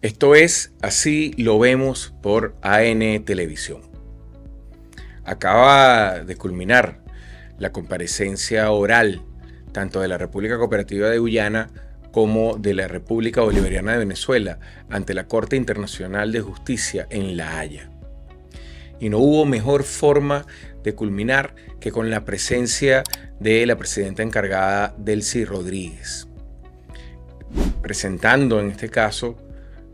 Esto es Así lo vemos por AN Televisión. Acaba de culminar la comparecencia oral tanto de la República Cooperativa de Guyana como de la República Bolivariana de Venezuela ante la Corte Internacional de Justicia en La Haya. Y no hubo mejor forma de culminar que con la presencia de la presidenta encargada, Delcy Rodríguez, presentando en este caso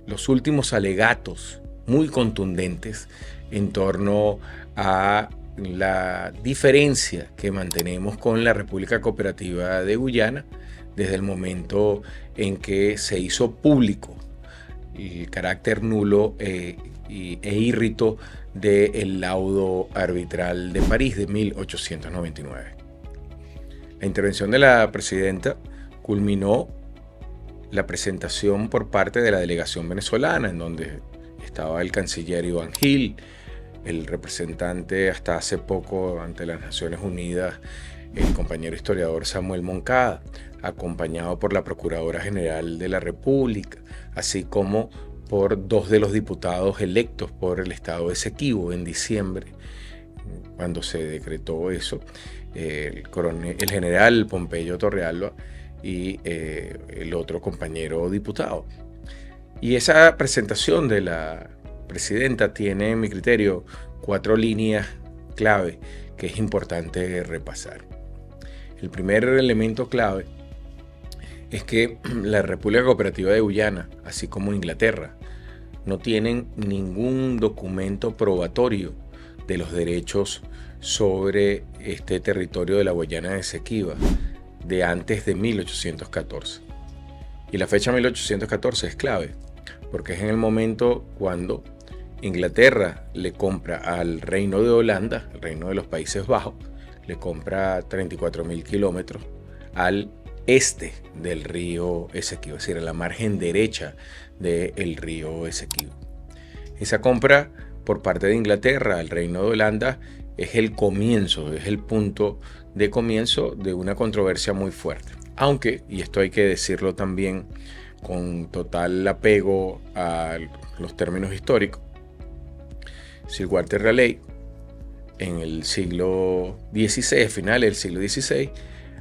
los últimos alegatos muy contundentes en torno a la diferencia que mantenemos con la República Cooperativa de Guyana desde el momento en que se hizo público el carácter nulo e írrito del laudo arbitral de París de 1899. La intervención de la presidenta culminó la presentación por parte de la delegación venezolana, en donde estaba el canciller Iván Gil, el representante hasta hace poco ante las Naciones Unidas, el compañero historiador Samuel Moncada, acompañado por la Procuradora General de la República, así como por dos de los diputados electos por el estado de Esequibo en diciembre, cuando se decretó eso, el general Pompeyo Torrealba y el otro compañero diputado. Y esa presentación de la presidenta tiene, en mi criterio, 4 líneas clave que es importante repasar. El primer elemento clave es que la República Cooperativa de Guyana, así como Inglaterra, no tienen ningún documento probatorio de los derechos sobre este territorio de la Guayana de Esequiba de antes de 1814. Y la fecha 1814 es clave, porque es en el momento cuando Inglaterra le compra al Reino de Holanda, el Reino de los Países Bajos, le compra 34.000 kilómetros al este del río Esequibo, es decir, a la margen derecha del río Esequibo. Esa compra por parte de Inglaterra al Reino de Holanda es el comienzo, es el punto de comienzo de una controversia muy fuerte. Aunque, y esto hay que decirlo también con total apego a los términos históricos, Sir Walter Raleigh en el siglo XVI, finales del siglo XVI,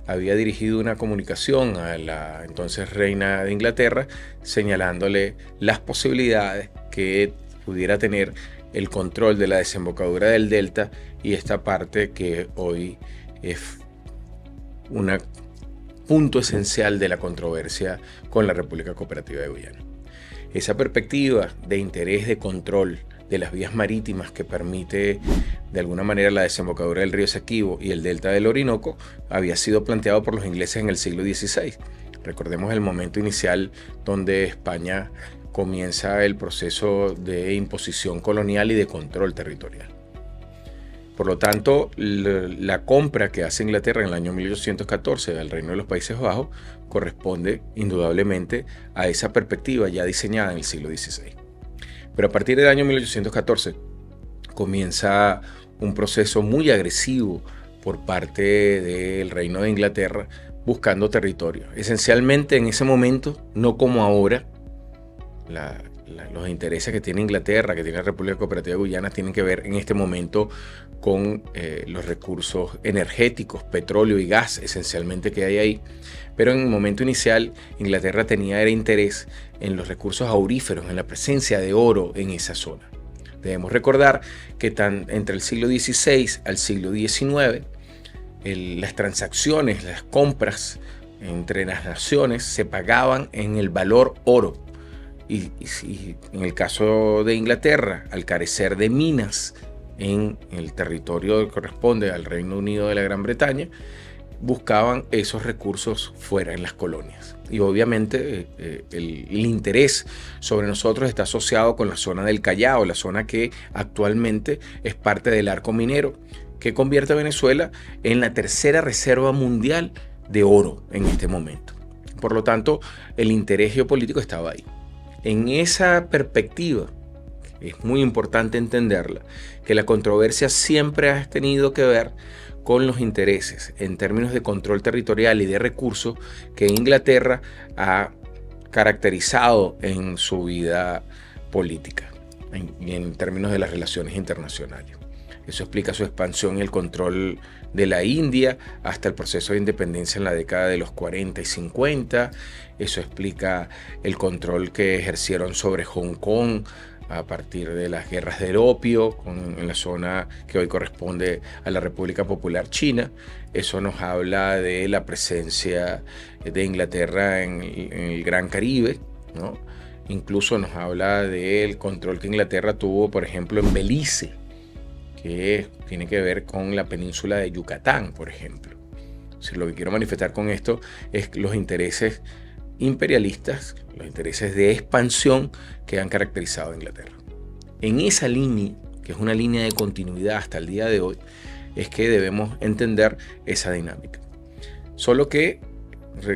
había dirigido una comunicación a la entonces reina de Inglaterra señalándole las posibilidades que pudiera tener el control de la desembocadura del delta y esta parte que hoy es un punto esencial de la controversia con la República Cooperativa de Guyana. Esa perspectiva de interés de control de las vías marítimas que permite de alguna manera la desembocadura del río Esequibo y el delta del Orinoco había sido planteado por los ingleses en el siglo XVI. Recordemos el momento inicial donde España comienza el proceso de imposición colonial y de control territorial. Por lo tanto, la compra que hace Inglaterra en el año 1814 del Reino de los Países Bajos corresponde indudablemente a esa perspectiva ya diseñada en el siglo XVI. Pero a partir del año 1814 comienza un proceso muy agresivo por parte del Reino de Inglaterra buscando territorio. Esencialmente en ese momento, no como ahora, los intereses que tiene Inglaterra, que tiene la República Cooperativa de Guyana, tienen que ver en este momento con los recursos energéticos, petróleo y gas esencialmente que hay ahí. Pero en el momento inicial Inglaterra tenía interés en los recursos auríferos, en la presencia de oro en esa zona. Debemos recordar que entre el siglo XVI al siglo XIX, las transacciones, las compras entre las naciones se pagaban en el valor oro. Y en el caso de Inglaterra, al carecer de minas en el territorio que corresponde al Reino Unido de la Gran Bretaña, buscaban esos recursos fuera en las colonias. Y obviamente el interés sobre nosotros está asociado con la zona del Callao, la zona que actualmente es parte del arco minero, que convierte a Venezuela en la tercera reserva mundial de oro en este momento. Por lo tanto, el interés geopolítico estaba ahí. En esa perspectiva, es muy importante entenderla, que la controversia siempre ha tenido que ver con los intereses en términos de control territorial y de recursos que Inglaterra ha caracterizado en su vida política, en términos de las relaciones internacionales. Eso explica su expansión y el control de la India hasta el proceso de independencia en la década de los 40 y 50. Eso explica el control que ejercieron sobre Hong Kong a partir de las guerras del opio en la zona que hoy corresponde a la República Popular China. Eso nos habla de la presencia de Inglaterra en el Gran Caribe, ¿no? Incluso nos habla del control que Inglaterra tuvo, por ejemplo, en Belice, que tiene que ver con la península de Yucatán, por ejemplo. Lo que quiero manifestar con esto es los intereses imperialistas, los intereses de expansión que han caracterizado a Inglaterra. En esa línea, que es una línea de continuidad hasta el día de hoy, es que debemos entender esa dinámica. Solo que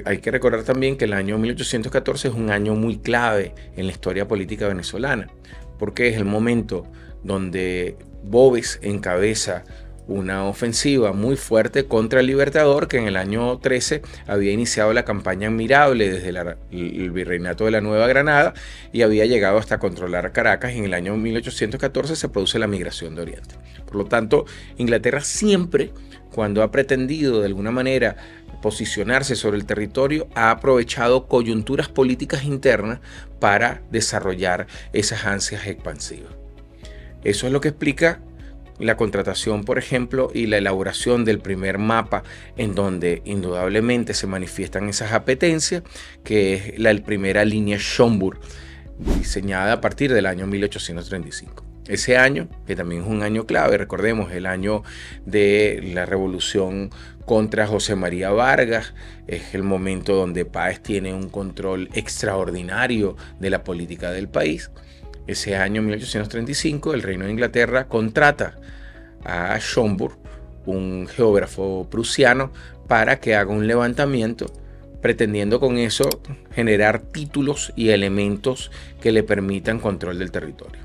hay que recordar también que el año 1814 es un año muy clave en la historia política venezolana, porque es el momento donde Boves encabeza una ofensiva muy fuerte contra el Libertador, que en el año 13 había iniciado la campaña admirable desde el virreinato de la Nueva Granada y había llegado hasta controlar Caracas. Y en el año 1814 se produce la migración de Oriente. Por lo tanto, Inglaterra siempre, cuando ha pretendido de alguna manera posicionarse sobre el territorio, ha aprovechado coyunturas políticas internas para desarrollar esas ansias expansivas. Eso es lo que explica la contratación, por ejemplo, y la elaboración del primer mapa, en donde indudablemente se manifiestan esas apetencias, que es la primera línea Schomburg, diseñada a partir del año 1835. Ese año, que también es un año clave, recordemos, el año de la revolución contra José María Vargas, es el momento donde Páez tiene un control extraordinario de la política del país. Ese año 1835, el Reino de Inglaterra contrata a Schomburg, un geógrafo prusiano, para que haga un levantamiento, pretendiendo con eso generar títulos y elementos que le permitan control del territorio.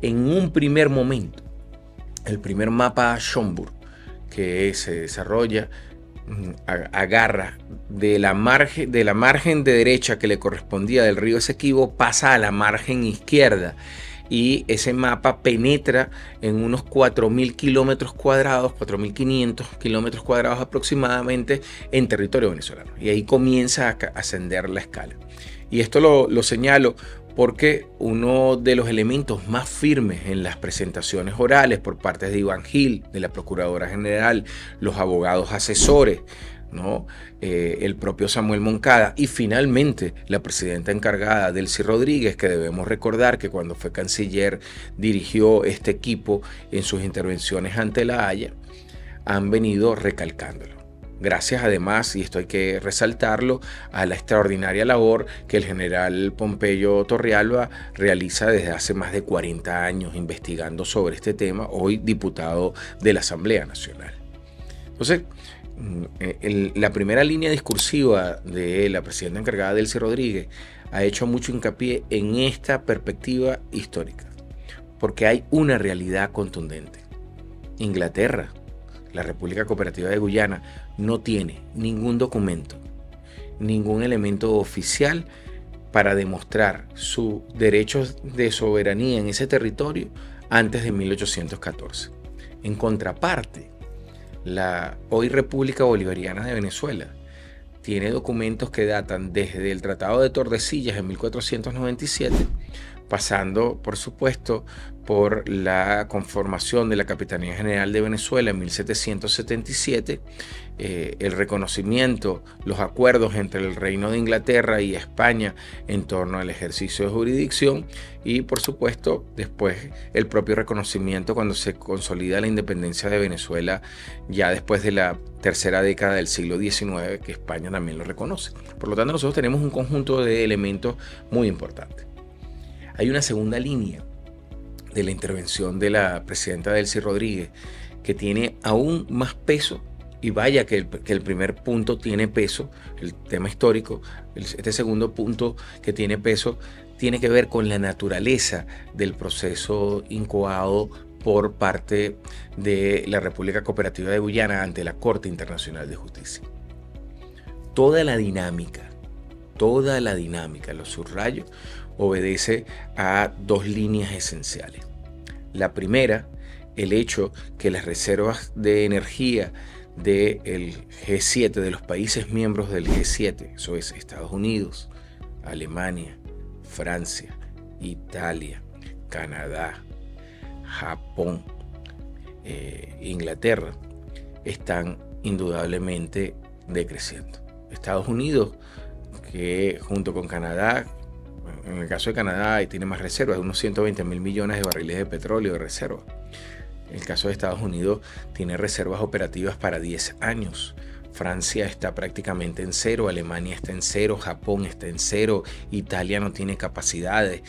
En un primer momento, el primer mapa Schomburg que se desarrolla agarra de la margen de derecha que le correspondía del río Esequibo, pasa a la margen izquierda, y ese mapa penetra en unos 4.000 kilómetros cuadrados, 4.500 kilómetros cuadrados aproximadamente en territorio venezolano. Y ahí comienza a ascender la escala. Y esto lo señalo porque uno de los elementos más firmes en las presentaciones orales por parte de Iván Gil, de la Procuradora General, los abogados asesores, ¿no? El propio Samuel Moncada y finalmente la presidenta encargada, Delcy Rodríguez, que debemos recordar que cuando fue canciller dirigió este equipo en sus intervenciones ante la Haya, han venido recalcándolo. Gracias además, y esto hay que resaltarlo, a la extraordinaria labor que el general Pompeyo Torrealba realiza desde hace más de 40 años investigando sobre este tema, hoy diputado de la Asamblea Nacional. Entonces, la primera línea discursiva de la presidenta encargada Delcy Rodríguez ha hecho mucho hincapié en esta perspectiva histórica, porque hay una realidad contundente. Inglaterra, la República Cooperativa de Guyana, no tiene ningún documento, ningún elemento oficial para demostrar sus derechos de soberanía en ese territorio antes de 1814. En contraparte, la hoy República Bolivariana de Venezuela tiene documentos que datan desde el Tratado de Tordesillas en 1497, pasando, por supuesto, por la conformación de la Capitanía General de Venezuela en 1777, el reconocimiento, los acuerdos entre el Reino de Inglaterra y España en torno al ejercicio de jurisdicción y, por supuesto, después el propio reconocimiento cuando se consolida la independencia de Venezuela ya después de la tercera década del siglo XIX, que España también lo reconoce. Por lo tanto, nosotros tenemos un conjunto de elementos muy importantes. Hay una segunda línea de la intervención de la presidenta Delcy Rodríguez que tiene aún más peso, y vaya que el primer punto tiene peso, el tema histórico. Este segundo punto que tiene peso tiene que ver con la naturaleza del proceso incoado por parte de la República Cooperativa de Guyana ante la Corte Internacional de Justicia. Toda la dinámica toda la dinámica, lo subrayo, obedece a dos líneas esenciales. La primera, el hecho que las reservas de energía del G7, de los países miembros del G7, eso es Estados Unidos, Alemania, Francia, Italia, Canadá, Japón, Inglaterra, están indudablemente decreciendo. Estados Unidos, que junto con Canadá, en el caso de Canadá tiene más reservas, unos 120.000 millones de barriles de petróleo de reserva. En el caso de Estados Unidos tiene reservas operativas para 10 años. Francia está prácticamente en cero, Alemania está en cero, Japón está en cero, Italia no tiene capacidades.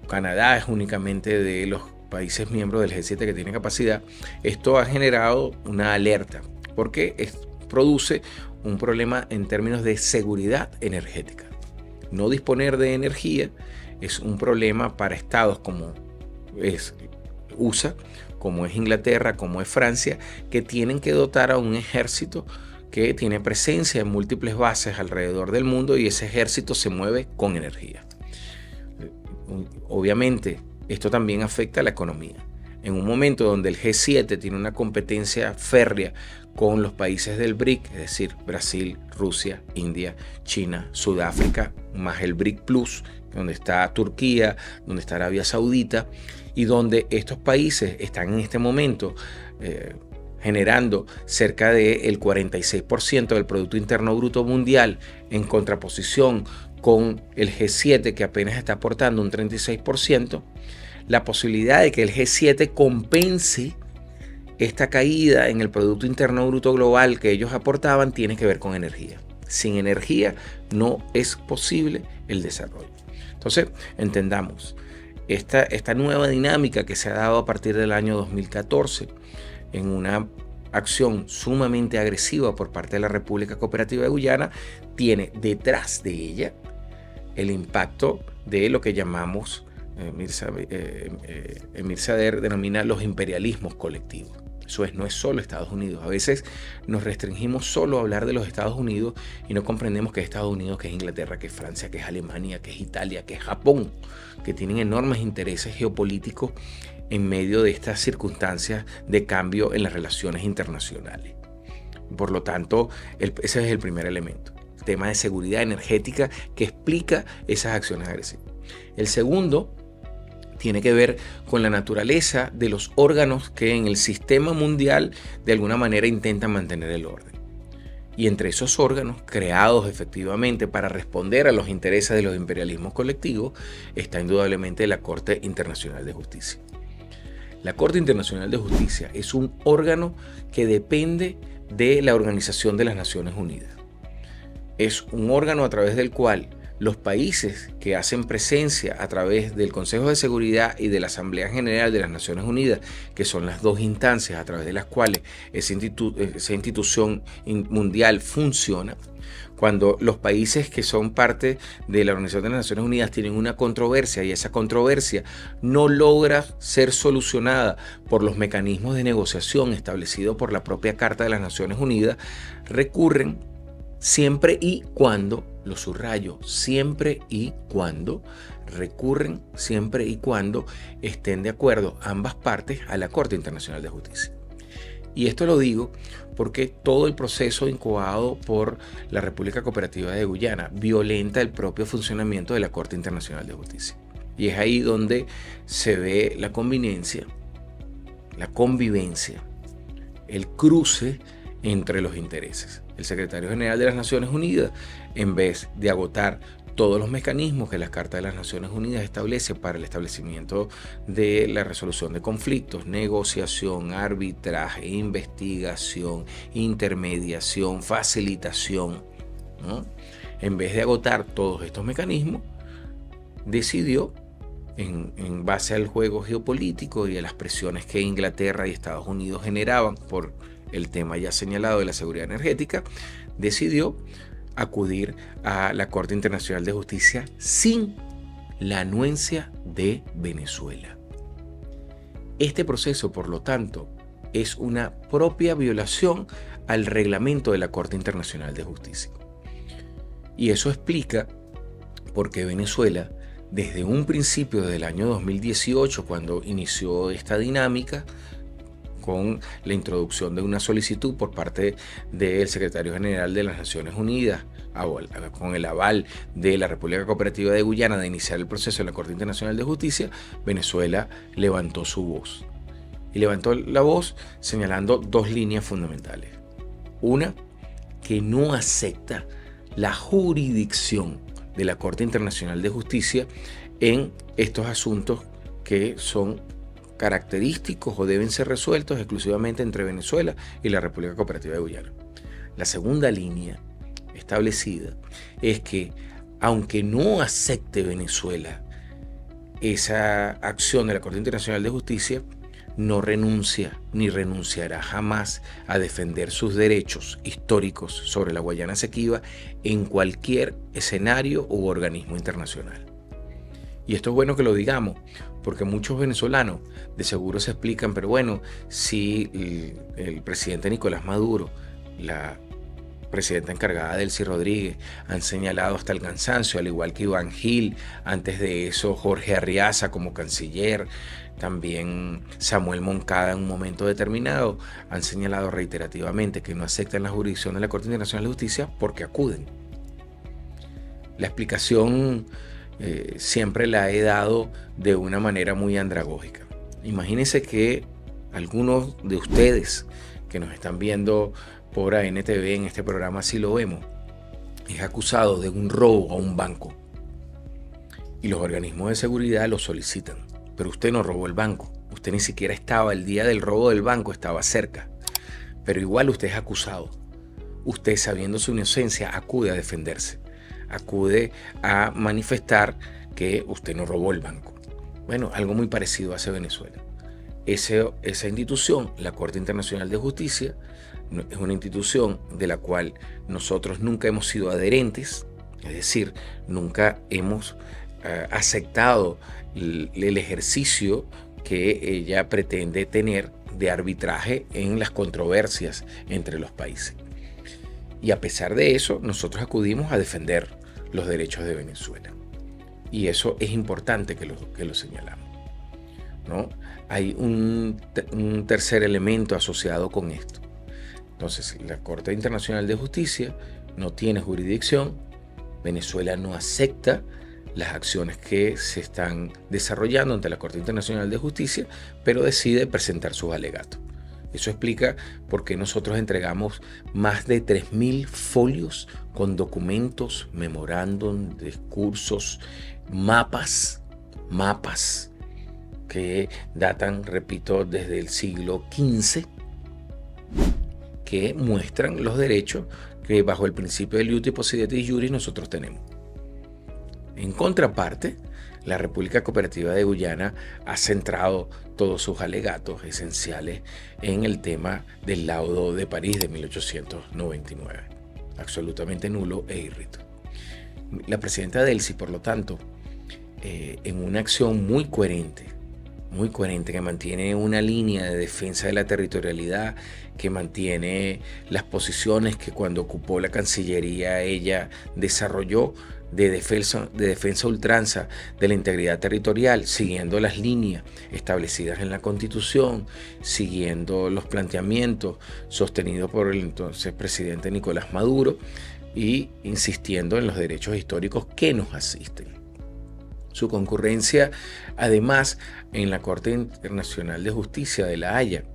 Canadá es únicamente de los países miembros del G7 que tiene capacidad. Esto ha generado una alerta porque produce un problema en términos de seguridad energética. No disponer de energía es un problema para estados como es USA, como es Inglaterra, como es Francia, que tienen que dotar a un ejército que tiene presencia en múltiples bases alrededor del mundo y ese ejército se mueve con energía. Obviamente, esto también afecta a la economía. En un momento donde el G7 tiene una competencia férrea con los países del BRIC, es decir, Brasil, Rusia, India, China, Sudáfrica, más el BRIC Plus, donde está Turquía, donde está Arabia Saudita, y donde estos países están en este momento generando cerca del 46% del Producto Interno Bruto Mundial, en contraposición con el G7, que apenas está aportando un 36%, la posibilidad de que el G7 compense esta caída en el Producto Interno Bruto Global que ellos aportaban tiene que ver con energía. Sin energía no es posible el desarrollo. Entonces, entendamos, esta nueva dinámica que se ha dado a partir del año 2014 en una acción sumamente agresiva por parte de la República Cooperativa de Guyana, tiene detrás de ella el impacto de lo que llamamos, Emir Sader denomina los imperialismos colectivos. Eso no es solo Estados Unidos. A veces nos restringimos solo a hablar de los Estados Unidos y no comprendemos que es Estados Unidos, que es Inglaterra, que es Francia, que es Alemania, que es Italia, que es Japón, que tienen enormes intereses geopolíticos en medio de estas circunstancias de cambio en las relaciones internacionales. Por lo tanto, ese es el primer elemento, el tema de seguridad energética que explica esas acciones agresivas. El segundo tiene que ver con la naturaleza de los órganos que en el sistema mundial de alguna manera intentan mantener el orden. Y entre esos órganos, creados efectivamente para responder a los intereses de los imperialismos colectivos, está indudablemente la Corte Internacional de Justicia. La Corte Internacional de Justicia es un órgano que depende de la Organización de las Naciones Unidas. Es un órgano a través del cual los países que hacen presencia a través del Consejo de Seguridad y de la Asamblea General de las Naciones Unidas, que son las dos instancias a través de las cuales esa institución mundial funciona, cuando los países que son parte de la Organización de las Naciones Unidas tienen una controversia y esa controversia no logra ser solucionada por los mecanismos de negociación establecidos por la propia Carta de las Naciones Unidas, recurren siempre y cuando, lo subrayo, siempre y cuando recurren, siempre y cuando estén de acuerdo ambas partes a la Corte Internacional de Justicia. Y esto lo digo porque todo el proceso incubado por la República Cooperativa de Guyana violenta el propio funcionamiento de la Corte Internacional de Justicia. Y es ahí donde se ve la conveniencia, la convivencia, el cruce entre los intereses. El secretario general de las Naciones Unidas, en vez de agotar todos los mecanismos que la Carta de las Naciones Unidas establece para el establecimiento de la resolución de conflictos, negociación, arbitraje, investigación, intermediación, facilitación, ¿no? En vez de agotar todos estos mecanismos, decidió, en base al juego geopolítico y a las presiones que Inglaterra y Estados Unidos generaban por el tema ya señalado de la seguridad energética, decidió acudir a la Corte Internacional de Justicia sin la anuencia de Venezuela. Este proceso, por lo tanto, es una propia violación al reglamento de la Corte Internacional de Justicia. Y eso explica por qué Venezuela, desde un principio del año 2018, cuando inició esta dinámica, con la introducción de una solicitud por parte del secretario general de las Naciones Unidas, con el aval de la República Cooperativa de Guyana de iniciar el proceso en la Corte Internacional de Justicia, Venezuela levantó su voz. Y levantó la voz señalando dos líneas fundamentales. Una, que no acepta la jurisdicción de la Corte Internacional de Justicia en estos asuntos que son característicos o deben ser resueltos exclusivamente entre Venezuela y la República Cooperativa de Guyana. La segunda línea establecida es que, aunque no acepte Venezuela esa acción de la Corte Internacional de Justicia, no renuncia ni renunciará jamás a defender sus derechos históricos sobre la Guayana Esequiba en cualquier escenario u organismo internacional. Y esto es bueno que lo digamos, porque muchos venezolanos de seguro se explican, pero bueno, si el presidente Nicolás Maduro, la presidenta encargada Delcy Rodríguez, han señalado hasta el cansancio, al igual que Iván Gil, antes de eso Jorge Arriaza como canciller, también Samuel Moncada en un momento determinado, han señalado reiterativamente que no aceptan la jurisdicción de la Corte Internacional de Justicia porque acuden. La explicación siempre la he dado de una manera muy andragógica. Imagínense que algunos de ustedes que nos están viendo por ANTV en este programa, si lo vemos, es acusado de un robo a un banco y los organismos de seguridad lo solicitan, pero usted no robó el banco, usted ni siquiera estaba el día del robo del banco, estaba cerca, pero igual usted es acusado. Usted, sabiendo su inocencia, acude a defenderse, acude a manifestar que usted no robó el banco. Bueno, algo muy parecido hace Venezuela. Esa institución, la Corte Internacional de Justicia, es una institución de la cual nosotros nunca hemos sido adherentes, es decir, nunca hemos aceptado el ejercicio que ella pretende tener de arbitraje en las controversias entre los países. Y a pesar de eso, nosotros acudimos a defender los derechos de Venezuela. Y eso es importante que lo señalamos, ¿no? Hay un tercer elemento asociado con esto. Entonces, la Corte Internacional de Justicia no tiene jurisdicción. Venezuela no acepta las acciones que se están desarrollando ante la Corte Internacional de Justicia, pero decide presentar sus alegatos. Eso explica por qué nosotros entregamos más de 3.000 folios con documentos, memorándum, discursos, mapas que datan, repito, desde el siglo XV, que muestran los derechos que bajo el principio del iuti possidetis iuris nosotros tenemos. En contraparte, la República Cooperativa de Guyana ha centrado todos sus alegatos esenciales en el tema del laudo de París de 1899, absolutamente nulo e irrito. La presidenta Delcy, por lo tanto, en una acción muy coherente, que mantiene una línea de defensa de la territorialidad, que mantiene las posiciones que cuando ocupó la Cancillería ella desarrolló de defensa a ultranza de la integridad territorial, siguiendo las líneas establecidas en la Constitución, siguiendo los planteamientos sostenidos por el entonces presidente Nicolás Maduro y insistiendo en los derechos históricos que nos asisten. Su concurrencia, además, en la Corte Internacional de Justicia de La Haya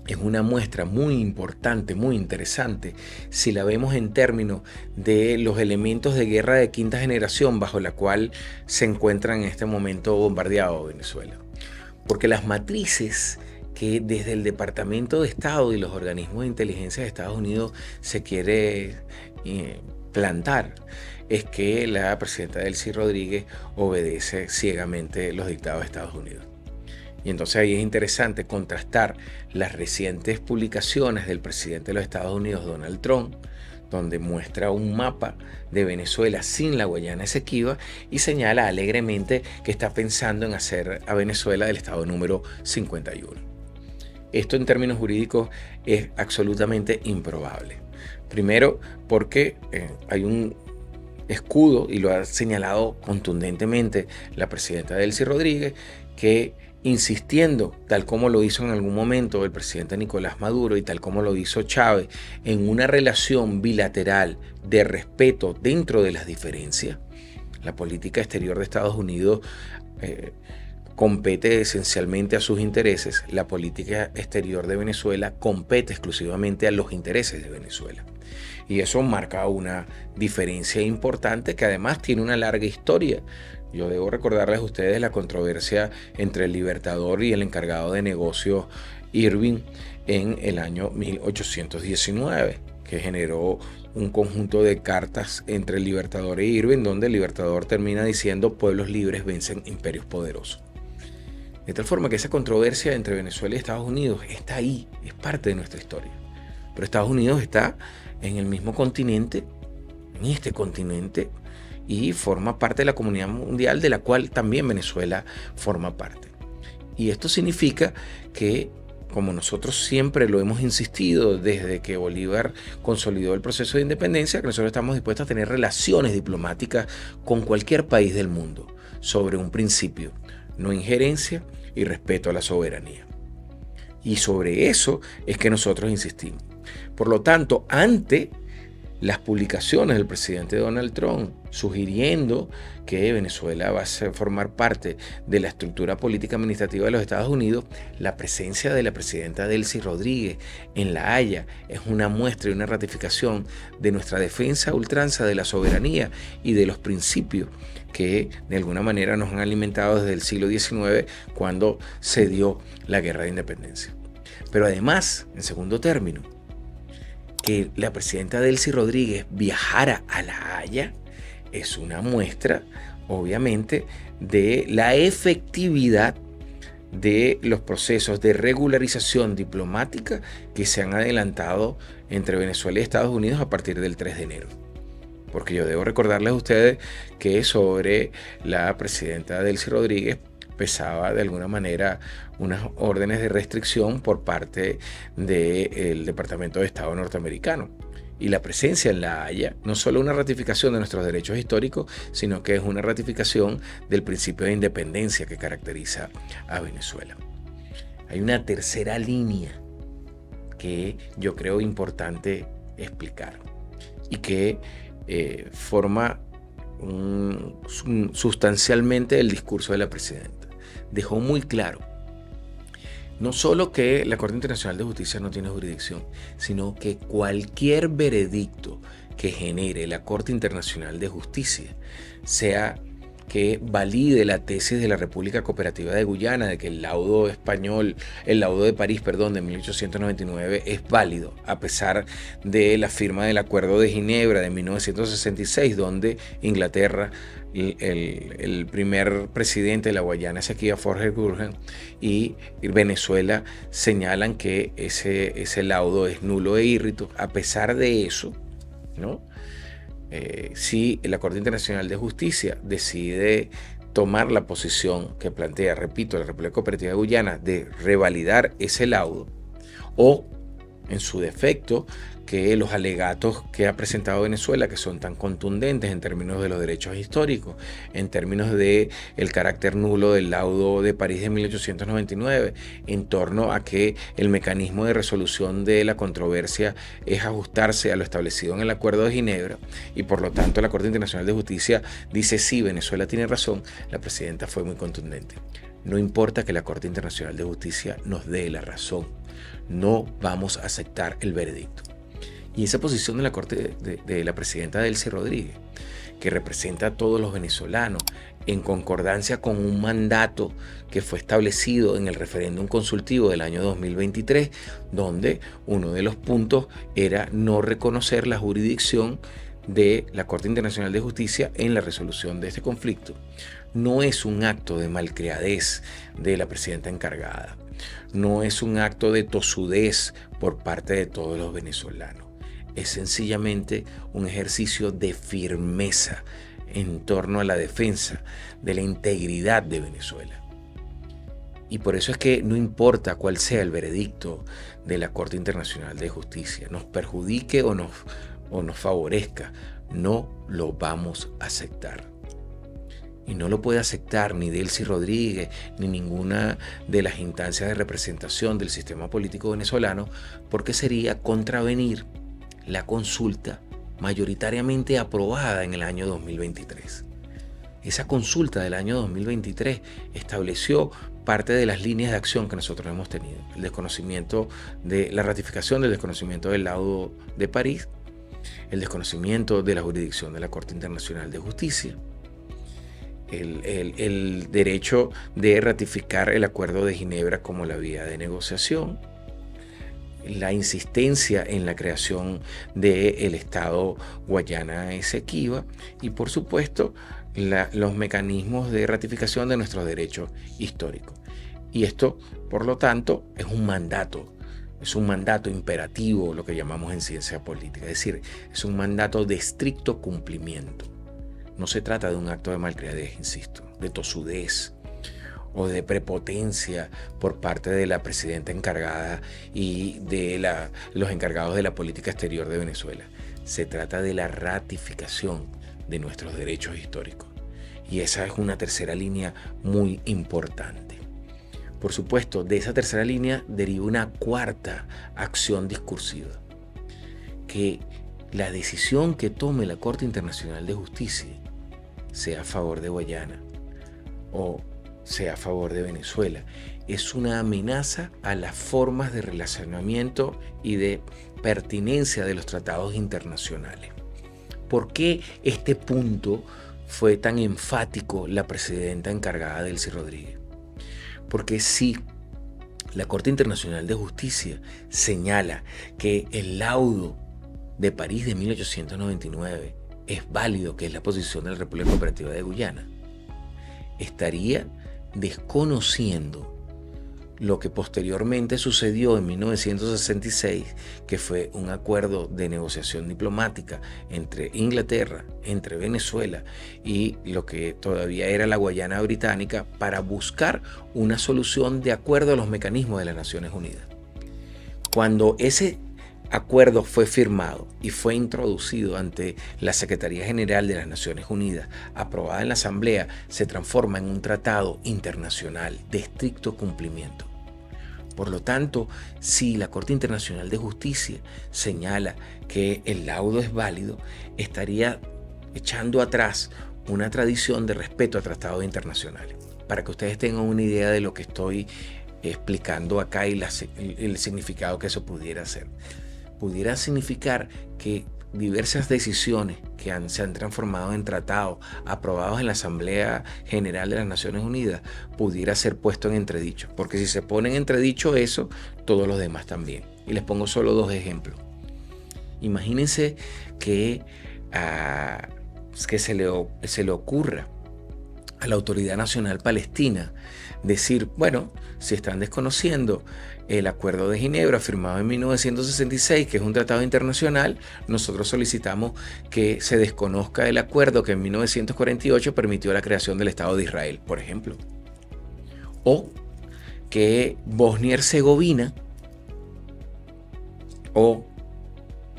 es una muestra muy importante, muy interesante, si la vemos en términos de los elementos de guerra de quinta generación bajo la cual se encuentra en este momento bombardeado Venezuela. Porque las matrices que desde el Departamento de Estado y los organismos de inteligencia de Estados Unidos se quiere plantar es que la presidenta Delcy Rodríguez obedece ciegamente los dictados de Estados Unidos. Y entonces ahí es interesante contrastar las recientes publicaciones del presidente de los Estados Unidos, Donald Trump, donde muestra un mapa de Venezuela sin la Guayana Esequiba y señala alegremente que está pensando en hacer a Venezuela del estado número 51. Esto en términos jurídicos es absolutamente improbable. Primero, porque hay un escudo, y lo ha señalado contundentemente la presidenta Delcy Rodríguez, que insistiendo, tal como lo hizo en algún momento el presidente Nicolás Maduro y tal como lo hizo Chávez, en una relación bilateral de respeto dentro de las diferencias, la política exterior de Estados Unidos compete esencialmente a sus intereses, la política exterior de Venezuela compete exclusivamente a los intereses de Venezuela. Y eso marca una diferencia importante que además tiene una larga historia. Yo debo recordarles a ustedes la controversia entre el Libertador y el encargado de negocios Irving en el año 1819, que generó un conjunto de cartas entre el Libertador e Irving, donde el Libertador termina diciendo: pueblos libres vencen imperios poderosos. De tal forma que esa controversia entre Venezuela y Estados Unidos está ahí, es parte de nuestra historia. Pero Estados Unidos está en el mismo continente, en este continente, y forma parte de la comunidad mundial, de la cual también Venezuela forma parte. Y esto significa que, como nosotros siempre lo hemos insistido desde que Bolívar consolidó el proceso de independencia, que nosotros estamos dispuestos a tener relaciones diplomáticas con cualquier país del mundo sobre un principio: no injerencia y respeto a la soberanía. Y sobre eso es que nosotros insistimos. Por lo tanto, ante las publicaciones del presidente Donald Trump sugiriendo que Venezuela va a formar parte de la estructura política administrativa de los Estados Unidos, la presencia de la presidenta Delcy Rodríguez en La Haya es una muestra y una ratificación de nuestra defensa a ultranza de la soberanía y de los principios que de alguna manera nos han alimentado desde el siglo XIX, cuando se dio la guerra de independencia. Pero además, en segundo término, que la presidenta Delcy Rodríguez viajara a La Haya es una muestra, obviamente, de la efectividad de los procesos de regularización diplomática que se han adelantado entre Venezuela y Estados Unidos a partir del 3 de enero. Porque yo debo recordarles a ustedes que sobre la presidenta Delcy Rodríguez pesaba de alguna manera unas órdenes de restricción por parte del Departamento de Estado norteamericano. Y la presencia en La Haya no solo una ratificación de nuestros derechos históricos, sino que es una ratificación del principio de independencia que caracteriza a Venezuela. Hay una tercera línea que yo creo importante explicar y que forma sustancialmente el discurso de la presidenta. Dejó muy claro no solo que la Corte Internacional de Justicia no tiene jurisdicción, sino que cualquier veredicto que genere la Corte Internacional de Justicia, sea que valide la tesis de la República Cooperativa de Guyana de que el laudo de París, de 1899 es válido, a pesar de la firma del Acuerdo de Ginebra de 1966, donde Inglaterra, el primer presidente de la Guayana, Ezequiel Forger Gurgen, y Venezuela señalan que ese laudo es nulo e írrito. A pesar de eso, ¿no? Si la Corte Internacional de Justicia decide tomar la posición que plantea, repito, la República Cooperativa de Guyana de revalidar ese laudo, o en su defecto que los alegatos que ha presentado Venezuela, que son tan contundentes en términos de los derechos históricos, en términos de el carácter nulo del laudo de París de 1899, en torno a que el mecanismo de resolución de la controversia es ajustarse a lo establecido en el Acuerdo de Ginebra, y por lo tanto la Corte Internacional de Justicia dice sí, Venezuela tiene razón, la presidenta fue muy contundente. No importa que la Corte Internacional de Justicia nos dé la razón, no vamos a aceptar el veredicto. Y esa posición de la Corte de la presidenta Delcy Rodríguez, que representa a todos los venezolanos en concordancia con un mandato que fue establecido en el referéndum consultivo del año 2023, donde uno de los puntos era no reconocer la jurisdicción de la Corte Internacional de Justicia en la resolución de este conflicto, no es un acto de malcriadez de la presidenta encargada, no es un acto de tosudez por parte de todos los venezolanos. Es sencillamente un ejercicio de firmeza en torno a la defensa de la integridad de Venezuela. Y por eso es que no importa cuál sea el veredicto de la Corte Internacional de Justicia, nos perjudique o nos favorezca, no lo vamos a aceptar. Y no lo puede aceptar ni Delcy Rodríguez, ni ninguna de las instancias de representación del sistema político venezolano, porque sería contravenir la consulta mayoritariamente aprobada en el año 2023. Esa consulta del año 2023 estableció parte de las líneas de acción que nosotros hemos tenido. El desconocimiento de la ratificación del desconocimiento del laudo de París, el desconocimiento de la jurisdicción de la Corte Internacional de Justicia, el derecho de ratificar el Acuerdo de Ginebra como la vía de negociación, la insistencia en la creación del Estado Guayana Esequiba y, por supuesto, los mecanismos de ratificación de nuestros derechos históricos. Y esto, por lo tanto, es un mandato imperativo, lo que llamamos en ciencia política, es decir, es un mandato de estricto cumplimiento. No se trata de un acto de malcriadez, insisto, de tosudez o de prepotencia por parte de la presidenta encargada y de los encargados de la política exterior de Venezuela. Se trata de la ratificación de nuestros derechos históricos. Y esa es una tercera línea muy importante. Por supuesto, de esa tercera línea deriva una cuarta acción discursiva, que la decisión que tome la Corte Internacional de Justicia, sea a favor de Guayana o sea a favor de Venezuela, es una amenaza a las formas de relacionamiento y de pertinencia de los tratados internacionales. ¿Por qué este punto fue tan enfático la presidenta encargada Delcy Rodríguez? Porque si la Corte Internacional de Justicia señala que el laudo de París de 1899 es válido, que es la posición de la República Cooperativa de Guyana, estaría desconociendo lo que posteriormente sucedió en 1966, que fue un acuerdo de negociación diplomática entre Inglaterra, entre Venezuela y lo que todavía era la Guayana Británica para buscar una solución de acuerdo a los mecanismos de las Naciones Unidas. Cuando ese acuerdo fue firmado y fue introducido ante la Secretaría General de las Naciones Unidas, aprobada en la Asamblea, se transforma en un tratado internacional de estricto cumplimiento. Por lo tanto, si la Corte Internacional de Justicia señala que el laudo es válido, estaría echando atrás una tradición de respeto a tratados internacionales. Para que ustedes tengan una idea de lo que estoy explicando acá y el significado que eso pudiera ser. Pudiera significar que diversas decisiones que se han transformado en tratados aprobados en la Asamblea General de las Naciones Unidas pudiera ser puesto en entredicho, porque si se pone en entredicho eso, todos los demás también. Y les pongo solo dos ejemplos. Imagínense que se le ocurra a la Autoridad Nacional Palestina decir, bueno, si están desconociendo el Acuerdo de Ginebra firmado en 1966, que es un tratado internacional, nosotros solicitamos que se desconozca el acuerdo que en 1948 permitió la creación del Estado de Israel, por ejemplo. O que Bosnia y Herzegovina o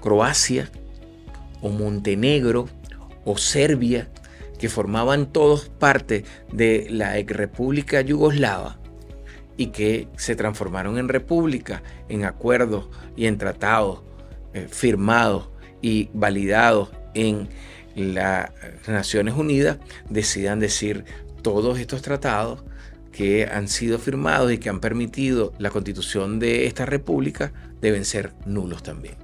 Croacia o Montenegro o Serbia, que formaban todos parte de la República Yugoslava y que se transformaron en república, en acuerdos y en tratados firmados y validados en las Naciones Unidas, decidan decir todos estos tratados que han sido firmados y que han permitido la constitución de esta república deben ser nulos también.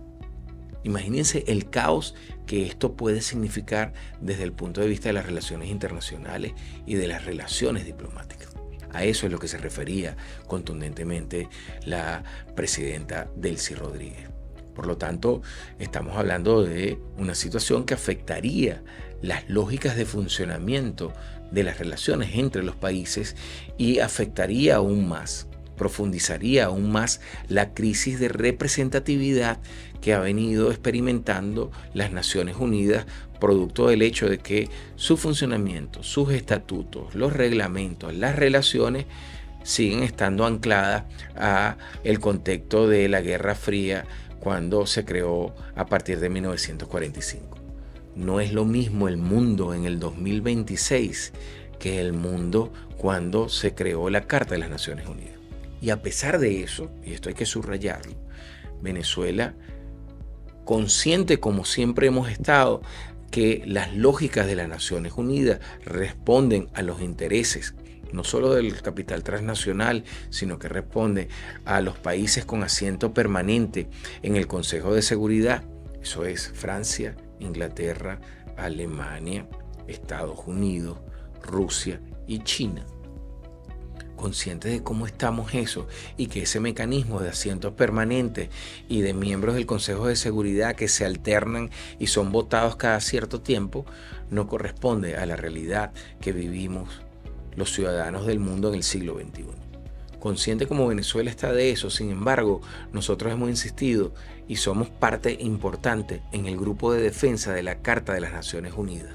Imagínense el caos que esto puede significar desde el punto de vista de las relaciones internacionales y de las relaciones diplomáticas. A eso es lo que se refería contundentemente la presidenta Delcy Rodríguez. Por lo tanto, estamos hablando de una situación que afectaría las lógicas de funcionamiento de las relaciones entre los países y afectaría aún más, profundizaría aún más la crisis de representatividad que ha venido experimentando las Naciones Unidas, producto del hecho de que su funcionamiento, sus estatutos, los reglamentos, las relaciones siguen estando ancladas a el contexto de la Guerra Fría cuando se creó a partir de 1945. no es lo mismo el mundo en el 2026 que el mundo cuando se creó la Carta de las Naciones Unidas. Y a pesar de eso, y esto hay que subrayarlo, Venezuela, consciente como siempre hemos estado, que las lógicas de las Naciones Unidas responden a los intereses no solo del capital transnacional, sino que responde a los países con asiento permanente en el Consejo de Seguridad. Eso es Francia, Inglaterra, Alemania, Estados Unidos, Rusia y China. Conscientes de cómo estamos eso y que ese mecanismo de asientos permanentes y de miembros del Consejo de Seguridad que se alternan y son votados cada cierto tiempo no corresponde a la realidad que vivimos los ciudadanos del mundo en el siglo XXI. Consciente como Venezuela está de eso, sin embargo, nosotros hemos insistido y somos parte importante en el grupo de defensa de la Carta de las Naciones Unidas,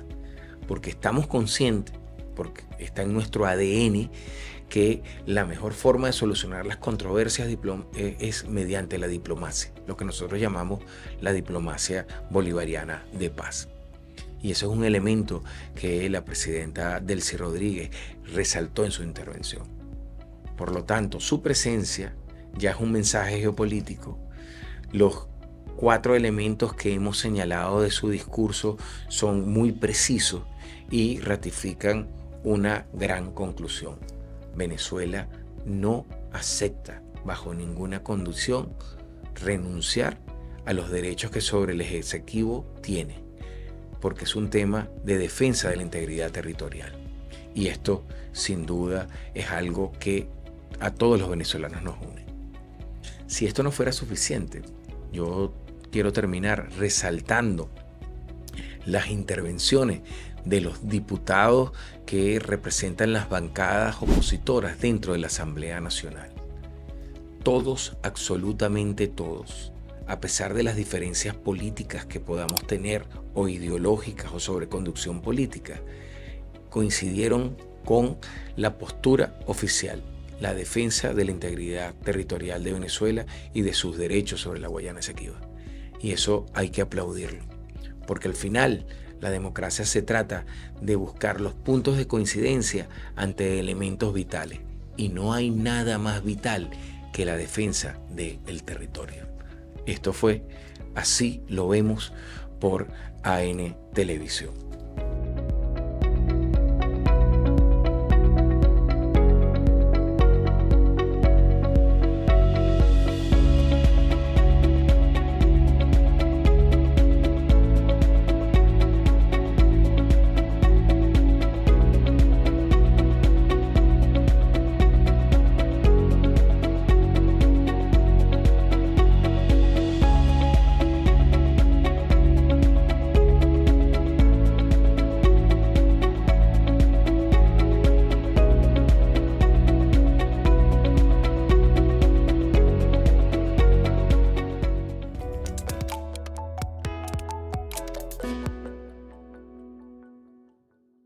porque estamos conscientes, porque está en nuestro ADN, que la mejor forma de solucionar las controversias es mediante la diplomacia, lo que nosotros llamamos la diplomacia bolivariana de paz. Y eso es un elemento que la presidenta Delcy Rodríguez resaltó en su intervención. Por lo tanto, su presencia ya es un mensaje geopolítico. Los 4 elementos que hemos señalado de su discurso son muy precisos y ratifican una gran conclusión. Venezuela no acepta bajo ninguna condición renunciar a los derechos que sobre el Ejecutivo tiene, porque es un tema de defensa de la integridad territorial. Y esto, sin duda, es algo que a todos los venezolanos nos une. Si esto no fuera suficiente, yo quiero terminar resaltando las intervenciones de los diputados que representan las bancadas opositoras dentro de la Asamblea Nacional. Todos, absolutamente todos, a pesar de las diferencias políticas que podamos tener o ideológicas o sobre conducción política, coincidieron con la postura oficial, la defensa de la integridad territorial de Venezuela y de sus derechos sobre la Guayana Esequiba. Y eso hay que aplaudirlo, porque al final la democracia se trata de buscar los puntos de coincidencia ante elementos vitales, y no hay nada más vital que la defensa del territorio. Esto fue Así lo vemos por AN Televisión.